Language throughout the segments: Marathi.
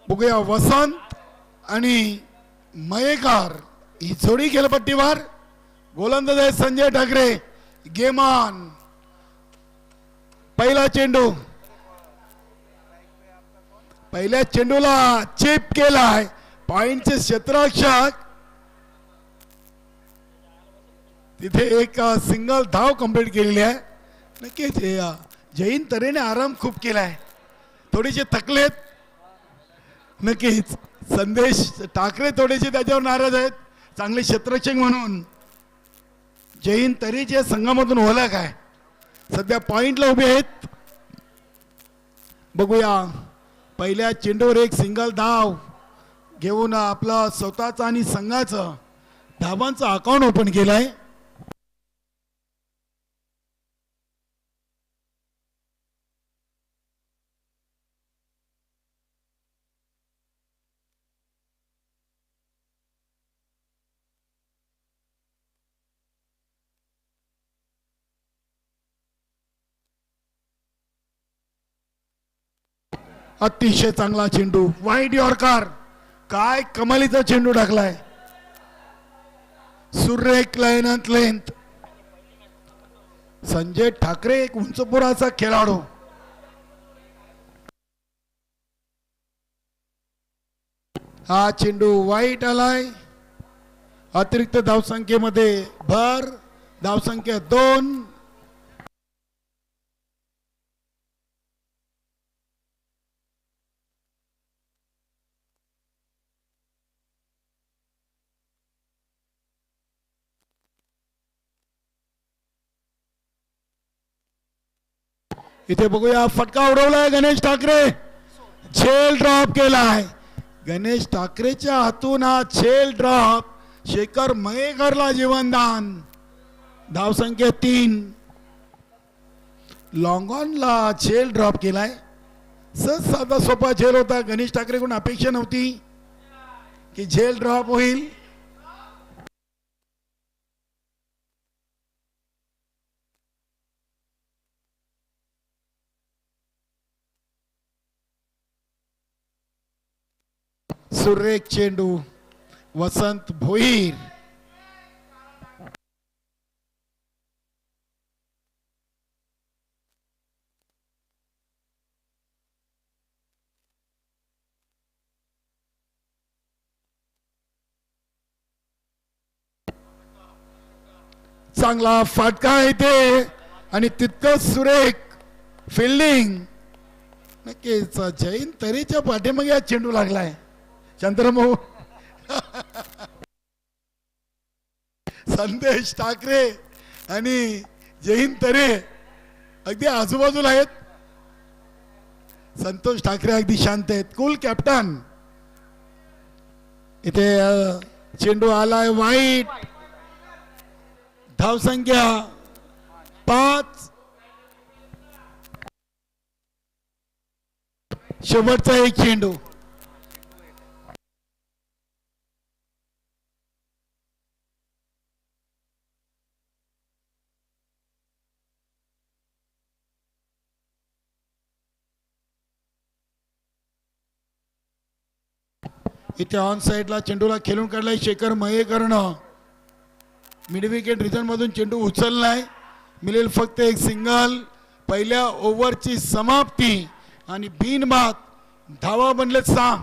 बघूया वसंत आणि मयेकर ही जोडी खेळपट्टीवर. गोलंदाज आहे संजय ठाकरे. गेमान पहिला चेंडू, पहिल्या चेंडूला चिप केलाय. पॉइंटचे क्षेत्ररक्षक तिथे एक सिंगल धाव कंप्लीट केलेली आहे. नक्कीच जैन तरेने आराम खूप केलाय, थोडेसे थकलेत. नक्कीच संदेश ठाकरे थोडेसे त्याच्यावर नाराज आहेत. चांगले क्षेत्ररक्षक म्हणून जैन तरेच्या संघामधून ओळख आहे. सध्या पॉइंटला उभे आहेत. बघूया पहिल्या चेंडूवर एक सिंगल धाव घेऊन आपला स्वतःचा आणि संघाचं धावांचं अकाउंट ओपन केलंय. अतिशय चांगला चेंडू, वाईड यॉर्कर. काय कमालीचा चेंडू टाकलाय. सुरेख लाईनात लेंथ. संजय ठाकरे एक उंचपुराचा खेळाडू. हा चेंडू वाईट आलाय. अतिरिक्त धावसंख्येमध्ये भर. धावसंख्या 2. इथे बघूया फटका उडवलाय गणेश ठाकरे. झेल ड्रॉप केलाय. गणेश ठाकरेच्या हातून हा झेल ड्रॉप. शेखर मयेकरला जीवनदान. धावसंख्या 3. लॉंग ऑनला झेल ड्रॉप केलाय. सहज साधा सोपा झेल होता. गणेश ठाकरेकडून अपेक्षा नव्हती की झेल ड्रॉप होईल. सुरेख चेंडू वसंत भोईर. चांगला फटका येते आणि तितकंच सुरेख फिल्डिंग. नक्कीच जैन तरीच्या पाठीमागे हा चेंडू लागलाय. चंद्रमोहन संदेश ठाकरे आणि जैन तरे अगदी आजूबाजूला आहेत. संतोष ठाकरे अगदी शांत आहेत, कूल कॅप्टन. इथे चेंडू आलाय वाईट. धावसंख्या 5. शेवटचा एक चेंडू. इथे ऑन साइडला चेंडूला खेळून काढलाय शेखर मयेकरनं. मिड विकेट रिजन मधून चेंडू उचललाय. मिळेल फक्त एक सिंगल. पहिल्या ओव्हरची समाप्ती आणि बिनबाद. धावा बनले 6.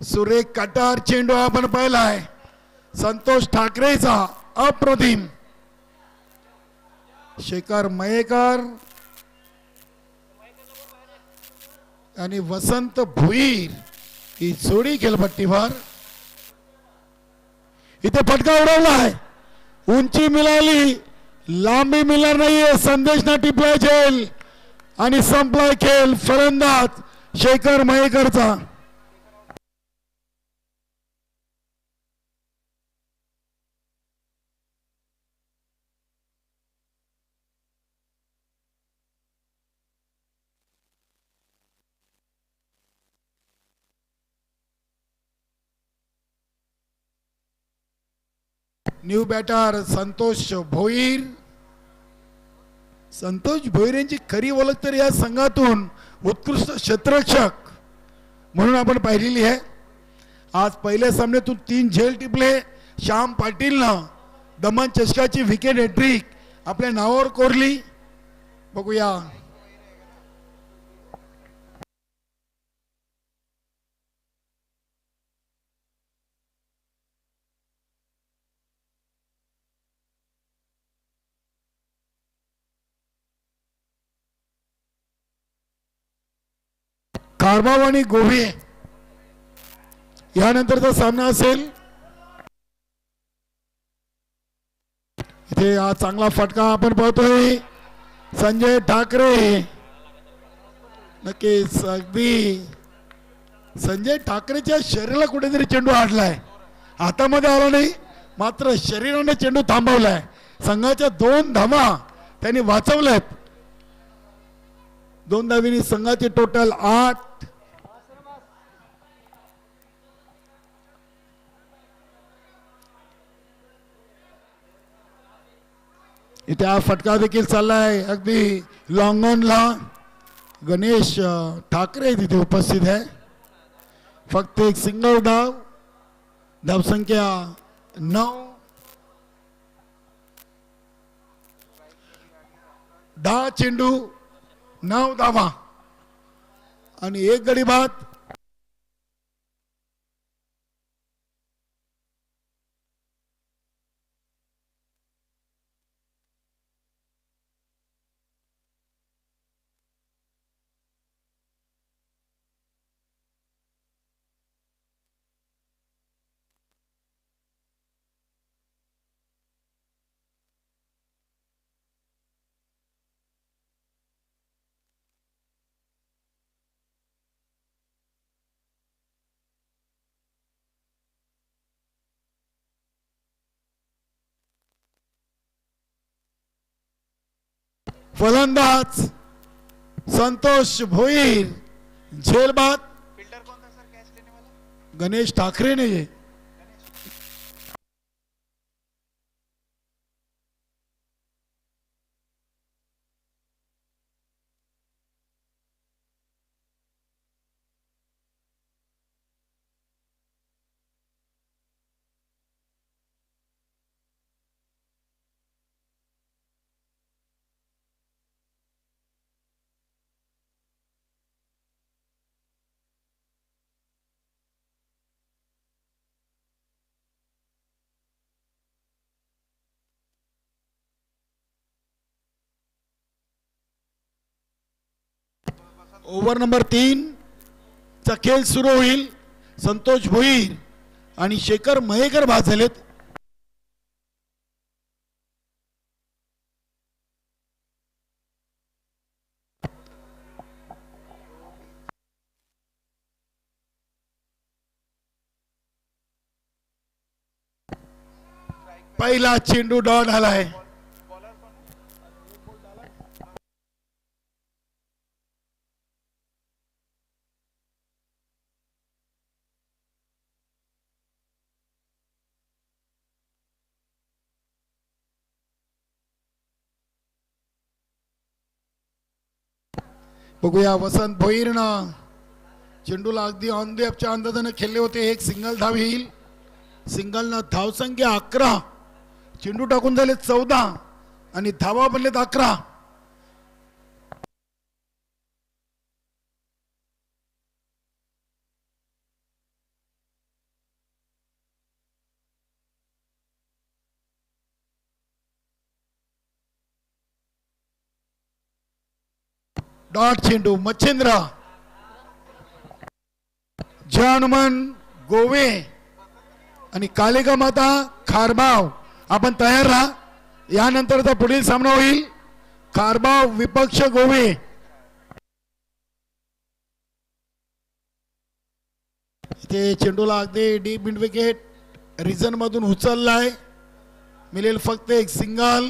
सुरेख कटार चेंडू आपण पाहिलाय संतोष ठाकरेचा अप्रतिम. शेखर मयेकर आणि वसंत भुईर ही जोडी खेळपट्टीवर. इथे फटका उडवलाय, उंची मिळाली, लांबी मिळणार नाहीये. संदेश ना टिपलाय झेल आणि संपलाय खेळ. फलंदाज शेखर मयेकरचा. New batter Santosh Bhoir. संतोष भोईर यांची खरी ओळख तर या संघातून उत्कृष्ट क्षेत्ररक्षक म्हणून आपण पाहिलेली आहे. आज पहिल्या सामन्यातून 3 झेल टिपले. श्याम पाटीलनं दमन चषकाची विकेट हॅट्रिक आपल्या नावावर कोरली. बघूया कारभाव आणि गोवे यानंतरचा सामना असेल. इथे हा चांगला फटका आपण पाहतोय. संजय ठाकरे नक्कीच अगदी संजय ठाकरेच्या शरीराला कुठेतरी चेंडू आडलाय. हातामध्ये आला नाही, मात्र शरीराने चेंडू थांबवलाय. संघाच्या 2 धावा त्यांनी वाचवल्यात. 2 धावींनी संघाचे टोटल 8. इथे हा फटका देखील चाललाय अगदी लॉंग ऑनला. गणेश ठाकरे तिथे उपस्थित आहे. फक्त एक सिंगल धाव. धावसंख्या 9. 10 चेंडू 9 धावा आणि 1 गडी बाद. फलंदाज संतोष भोईर. झेलबाद गणेश ठाकरे ने. ओव्हर नंबर 3 चा खेळ सुरू होईल. संतोष भोईर आणि शेखर मयेकर बाद झालेत. पहिला चेंडू डॉट आलाय. बघूया वसंत भोईरनं चेंडूला अगदी ऑन द ॲपच्या अंदाजाने खेळले होते. 1 सिंगल धाव येईल. सिंगलनं धावसंख्या 11. चेंडू टाकून झाले 14 आणि धावा बनलेत 11. डॉट चेंडू मच्छिंद्र हनुमान गोवे आणि कालिका माता खारबाव. आपण तयार राहा. यानंतरचा पुढील सामना होईल खारबाव विपक्ष गोवे. इथे चेंडूला अगदी डीप मिड विकेट रिझन मधून उचललाय. मिळेल फक्त एक सिंगल.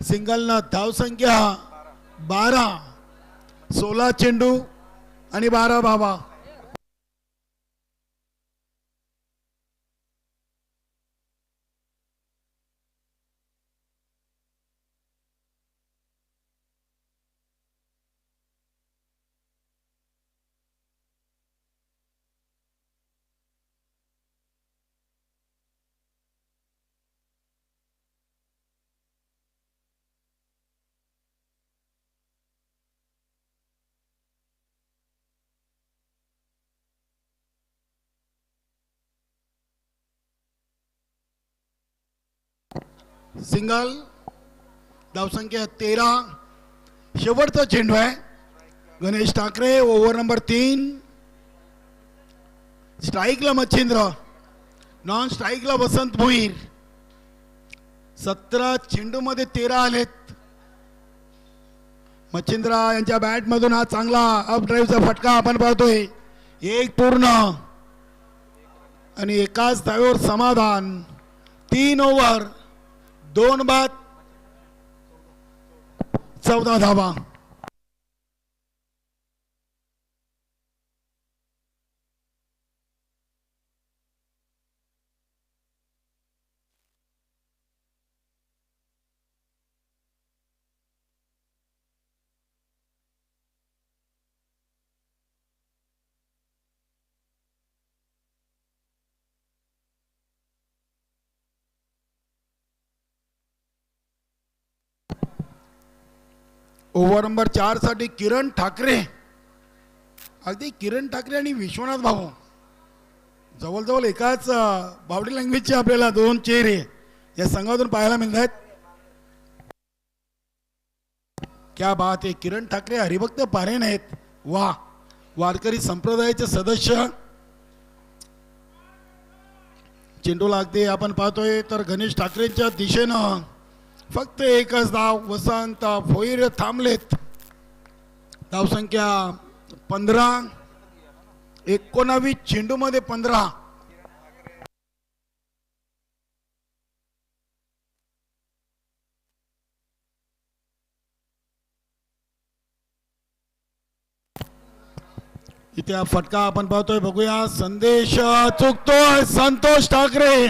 सिंगलना धावसंख्या 12. 16 चेंडू आणि 12 धावा. सिंगल धावसंख्या 13. शेवटचा चेंडू आहे. Ganesh Thackeray over number 3. स्ट्राईकला मच्छिंद्र, नॉन स्ट्राईकला वसंत भोईर. 17 चेंडू मध्ये 13 आलेत. मच्छिंद्र यांच्या बॅट मधून हा चांगला अप ड्राईव्हचा फटका आपण पाहतोय. एक पूर्ण आणि एकाच धावेवर समाधान. 3 ओव्हर 2 बाद 14 धावा. ओव्हर नंबर 4 साठी किरण ठाकरे. अगदी किरण ठाकरे आणि विश्वनाथ भाऊ जवळजवळ एकाच बॉडी लँग्वेजचे आपल्याला 2 चेहरे या संघातून पाहायला मिळतात. क्या बात आहे. किरण ठाकरे हरिभक्त पारेण आहेत. वा. वारकरी संप्रदायाचे सदस्य. चेंडूला अगदी आपण पाहतोय तर गणेश ठाकरेंच्या दिशेनं फक्त एकच धाव. वसंत भोईर थांबलेत. धावसंख्या 15. 19 चेंडू मध्ये 15. इथे फटका आपण पाहतोय. बघूया. संदेश चुकतोय. संतोष ठाकरे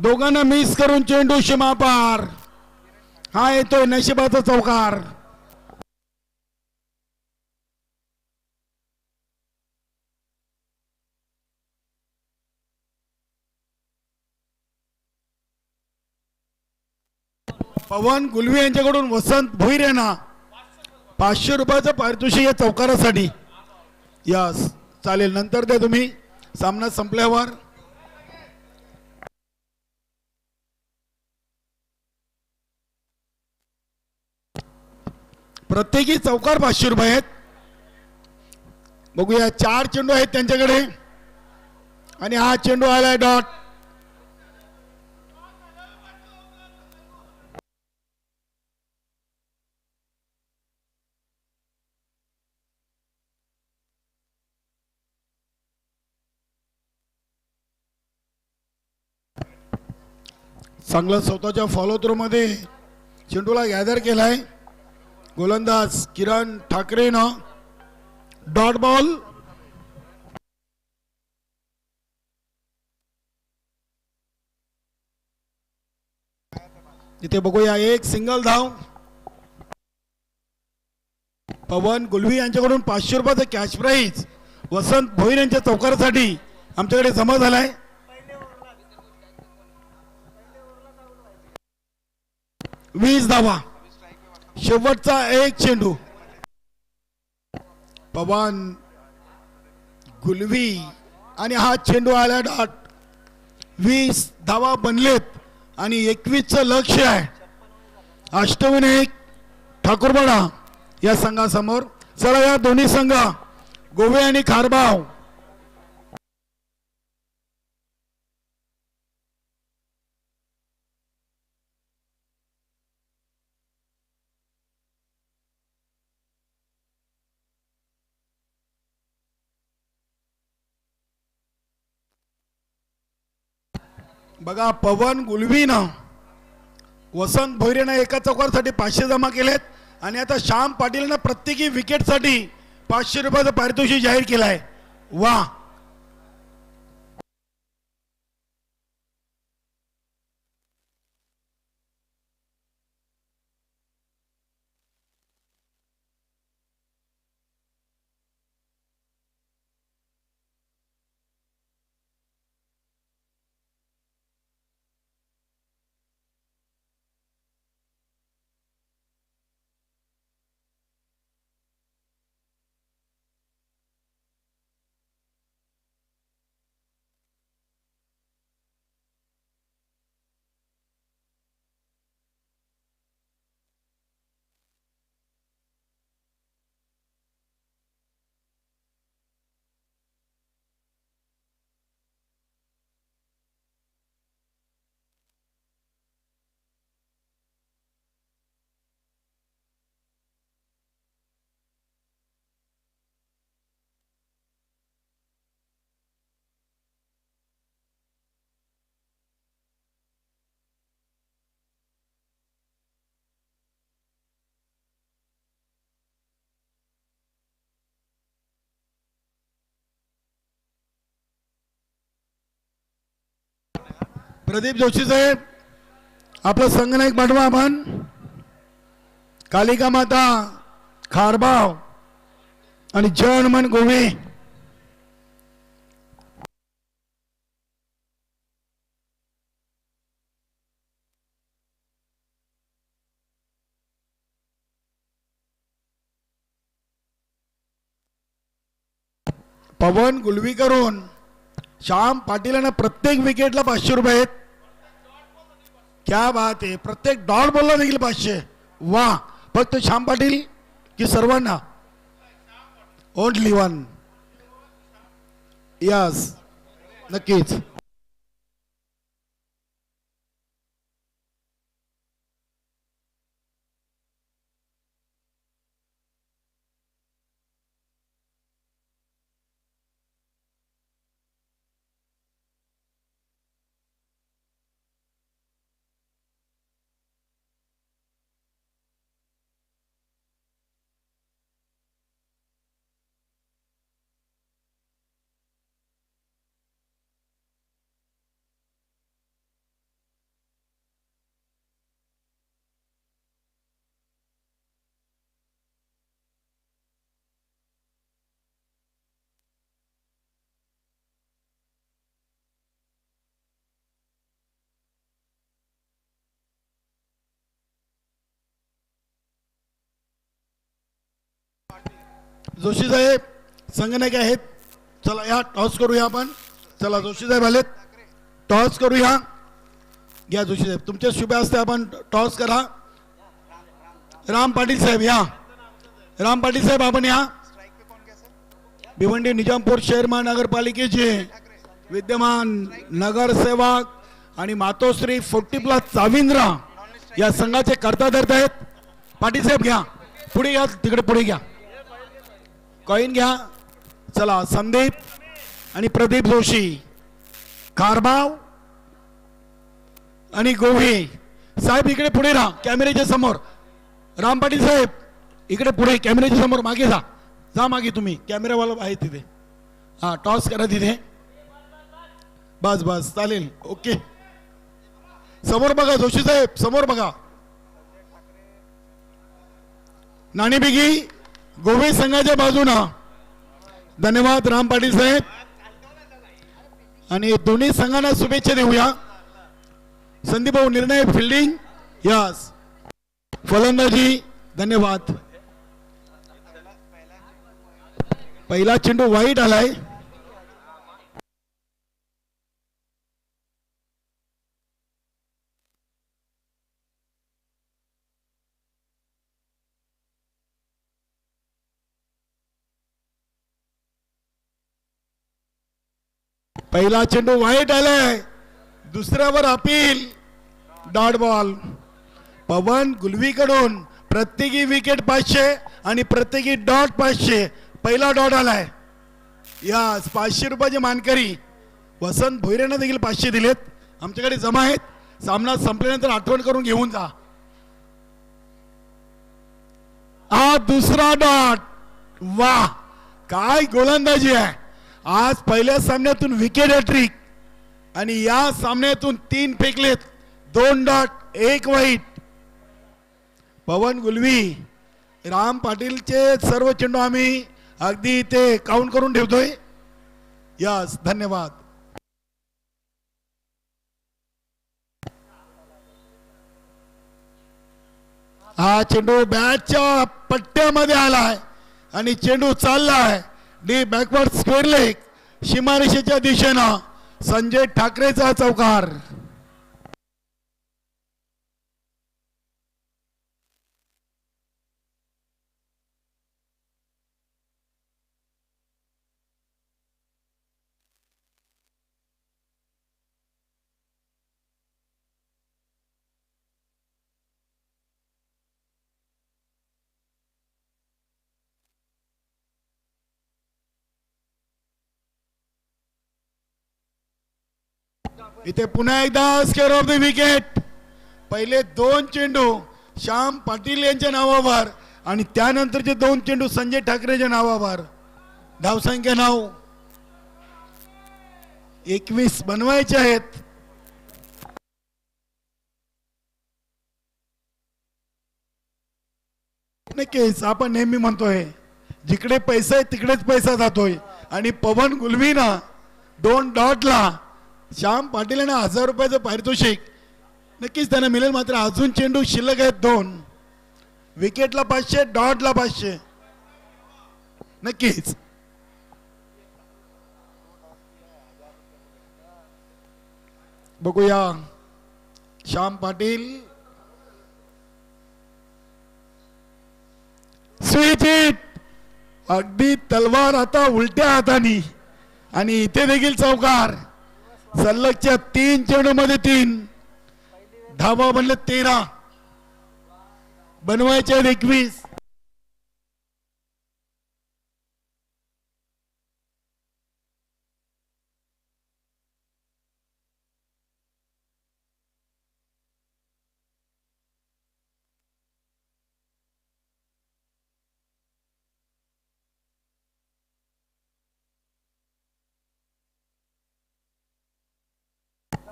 दोघांना मिस करून चेंडू सीमापार. हा येतोय नशिबाचा चौकार. पवन गुलवी यांच्याकडून वसंत भोईर यांना 500 रुपयाचं पारितोषिक या चौकारासाठी. यस चालेल. नंतर द्या तुम्ही सामना संपल्यावर. प्रत्येकी चौकार 500 रुपये आहेत. बघूया. 4 चेंडू आहेत त्यांच्याकडे आणि हा चेंडू आलाय डॉट. चांगला स्वतःच्या फॉलो थ्रू मध्ये चेंडूला गॅदर केलाय गोलंदाज किरण ठाकरेनं. Dot ball. इथे बघूया. एक सिंगल धाव. पवन गुलवी यांच्याकडून 500 रुपयाचा कॅश प्राइज वसंत भोईर यांच्या चौकारासाठी आमच्याकडे जमा झालाय. 20 धावा. शेवटचा एक चेंडू. पवन गुलवी आणि हा चेंडू आला डॉट. 20 धावा बनलेत आणि 21चं लक्ष आहे. अष्टविनायक ठाकूरवाडा या संघासमोर. चला या दोन्ही संघ गोवे आणि खारबाव बघा. पवन गुलवीनं वसंत भोईरेनं एका चौकासाठी 500 जमा केलेत आणि आता श्याम पाटीलनं प्रत्येकी विकेटसाठी 500 रुपयाचं पारितोषिक जाहीर केलं आहे. वा. प्रदीप जोशी साहेब आपलं संघनायक पाठवा आपण. कालिका माता खारबाव आणि जय हनुमान गोवे. पवन गुलवी करून श्याम पाटील यांना प्रत्येक विकेटला 500 रुपये आहेत. क्या बात आहे. प्रत्येक डॉट बॉलला देखील 500. वा. फक्त श्याम पाटील की सर्वांना? Only one. यस नक्कीच. जोशी साहेब संघनायक आहेत. चला या टॉस करूया आपण. चला जोशी साहेब आलेत. टॉस करूया. घ्या जोशी साहेब तुमच्या शुभ हस्ते आपण टॉस करा. राम पाटील साहेब या. राम पाटील साहेब आपण या. भिवंडी निजामपूर शहर महानगरपालिकेचे विद्यमान नगरसेवक आणि मातोश्री 40+ चाविंद्र या संघाचे कर्ता धरत आहेत. पाटील साहेब घ्या. पुढे घ्या. तिकडे पुढे घ्या. कॉइन घ्या. चला संदीप आणि प्रदीप जोशी खारबाव आणि गोवी साहेब इकडे पुढे राहा कॅमेऱ्याच्या समोर. राम पाटील साहेब इकडे पुढे कॅमेऱ्याच्या समोर मागे जा. जा मागे तुम्ही. कॅमेरावाला आहे तिथे. हा टॉस करा तिथे. बस बस चालेल. ओके. समोर बघा जोशी साहेब समोर बघा. नाणेबिगी गोवे संघाच्या बाजूनं. धन्यवाद राम पाटील साहेब. आणि दोन्ही संघांना शुभेच्छा देऊया. संदीप भाऊ निर्णय फिल्डिंग. यस फलंदाजी. धन्यवाद. पहिला चेंडू वाईट आलाय. पहिला चेंडू वाईट आलाय, दुसऱ्यावर अपील, डॉट बॉल. पवन गुलवीकडून प्रत्येकी विकेट 500 आणि प्रत्येकी डॉट 500. पहिला डॉट आलाय. या 500 रुपयाचे मानकरी वसंत भोईरेंना देखील 500 दिलेत, आमच्याकडे जमा आहेत. सामना संपल्यानंतर आठवण करून घेऊन जा. हा दुसरा डॉट. वाह, काय गोलंदाजी आहे. आज पहिल्या सामन्यातून विकेट हॅट्रिक आणि या सामन्यातून 3 फेकलेत, 2 डॉट 1 वाईट. पवन गुलवी, राम पाटीलचे सर्व चेंडू आम्ही अगदी इथे काउंट करून ठेवतोय. यस, धन्यवाद. हा चेंडू बॅटच्या पट्ट्यामध्ये आलाय आणि चेंडू चाललाय डी बॅकवर्ड स्क्वेअर लेग, सीमारेषेच्या दिशेनं. संजय ठाकरेचा चौकार. इथे पुन्हा एकदा स्क्वेअर ऑफ द विकेट. पहिले 2 चेंडू श्याम पाटील यांच्या नावावर आणि त्यानंतरचे 2 चेंडू संजय ठाकरेच्या नावावर. धावसंख्या 9, 21 बनवायचे आहेत. नक्कीच आपण नेहमी म्हणतोय जिकडे पैसा आहे तिकडेच पैसा जातोय आणि पवन गुलवीना 2 डॉटला श्याम पाटील यांना 1000 रुपयाचं पारितोषिक नक्कीच त्यांना मिळेल. मात्र अजून चेंडू शिल्लक आहेत 2. विकेटला 500, डॉटला 500. नक्कीच बघूया. श्याम पाटील स्विच हिट, अगदी तलवार आता उलट्या हातानी आणि इथे देखील चौकार. सलगच्या 3 चेंडू मध्ये 3 धावा बनले. 13 बनवायचे 21.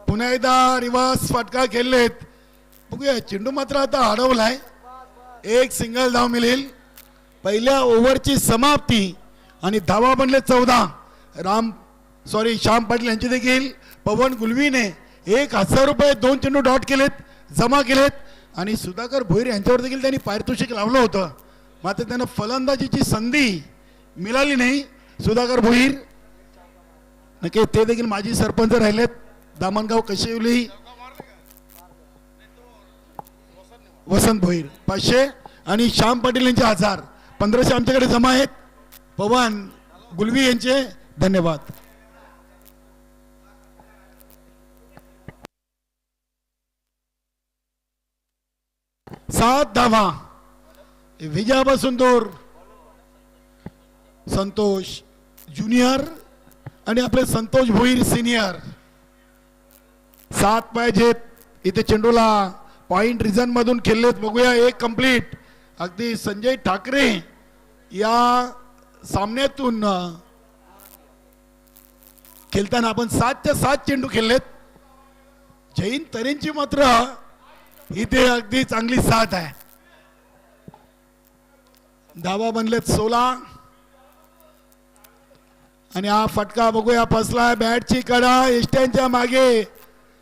पुन्हा एकदा रिवर्स फटका खेळलेत. बघूया चेंडू मात्र आता अडवलाय. 1 सिंगल धाव मिळेल. पहिल्या ओव्हरची समाप्ती आणि धावा बनले 14. श्याम पाटील यांचे देखील पवन गुलवीने 1000 रुपये 2 चेंडू डॉट केलेत, जमा केलेत आणि सुधाकर भोईर यांच्यावर देखील त्यांनी पारितोषिक लावलं होतं. मात्र त्यांना फलंदाजीची संधी मिळाली नाही. सुधाकर भोईर नक्की ते देखील माजी सरपंच राहिलेत दामणगाव कशिवली. वसंत भोईर 500 आणि श्याम पाटील यांचे 1000. 1500 आमच्याकडे जमा आहेत. पवन गुलवी यांचे धन्यवाद. सात धावा विजयापासून दूर संतोष ज्युनियर आणि आपले संतोष भोईर सिनियर. 7 पाहिजेत. इथे चेंडूला पॉइंट रिझन मधून खेळलेत. बघूया 1 कंप्लीट. अगदी संजय ठाकरे या सामन्यातून खेळताना आपण 7च्या 7 चेंडू खेळलेत. जैन तरेंची मात्र इथे अगदी चांगली साथ आहे. धावा बनलेत 16 आणि हा फटका बघूया फसलाय. बॅटची कडा एष्ट्यांच्या मागे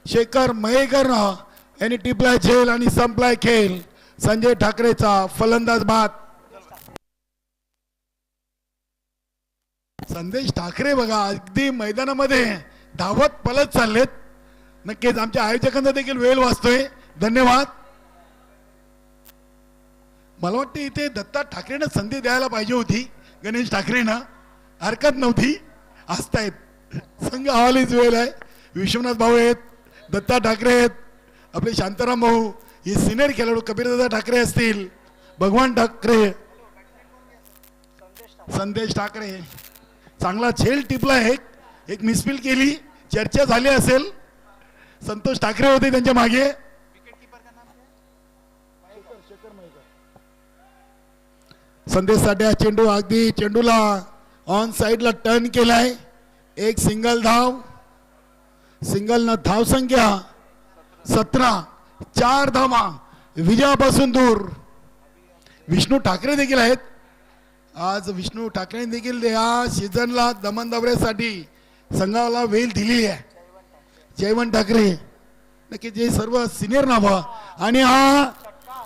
शेखर मयेकर यांनी टिपलाय झेल आणि संपलाय खेळ. संजय ठाकरेचा फलंदाज बाद. संदेश ठाकरे बघा अगदी मैदानामध्ये धावत पलत चाललेत. नक्कीच आमच्या आयोजकांचा देखील वेळ वाचतोय. धन्यवाद. मला वाटतं इथे दत्ता ठाकरेंना संधी द्यायला पाहिजे होती. गणेश ठाकरेंना हरकत नव्हती. असतायत संघ आवालीच वेळ आहे. विश्वनाथ भाऊ आहेत, दत्ता ठाकरे आहेत, आपले शांताराम भाऊ, हे सिनियर खेळाडू कबीरदादा ठाकरे असतील, भगवान ठाकरे, संदेश ठाकरे. चांगला झेल टिपला. एक मिसफिल केली, चर्चा झाली असेल. संतोष ठाकरे होते त्यांच्या मागे. संदेश साठे चेंडू अगदी चेंडूला ऑन साइडला टर्न केलाय. एक सिंगल धाव. सिंगल न धाव संख्या 17. 4 धावा विजयापासून दूर. विष्णू ठाकरे देखील आहेत. आज विष्णू ठाकरे देखील या सीझनला दमन दौऱ्यासाठी संघाला वेळ दिली आहे. जयवंत ठाकरे नक्की जे सर्व सिनियर नाव. आणि हा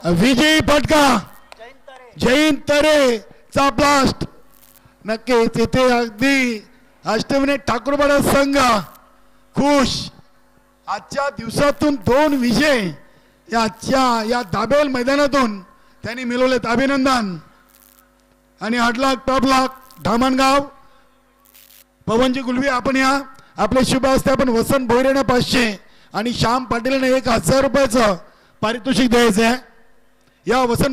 विजयी फटका जयंत तरे चा ब्लास्ट. नक्कीच तिथे अगदी अष्टविनाय ठाकूरवाडा संघ खुश. आजच्या दिवसातून 2 विजय या दाबेल मैदानातून त्यांनी मिळवलेत. अभिनंदन. आणि हडलाक टॉपलाक धामणगाव पवनजी गुलवी आपण या आपले शुभ हस्ते आपण वसंत भोईरेने 500 आणि श्याम पाटीलने 1000 रुपयाचं पारितोषिक द्यायचं आहे. या वसंत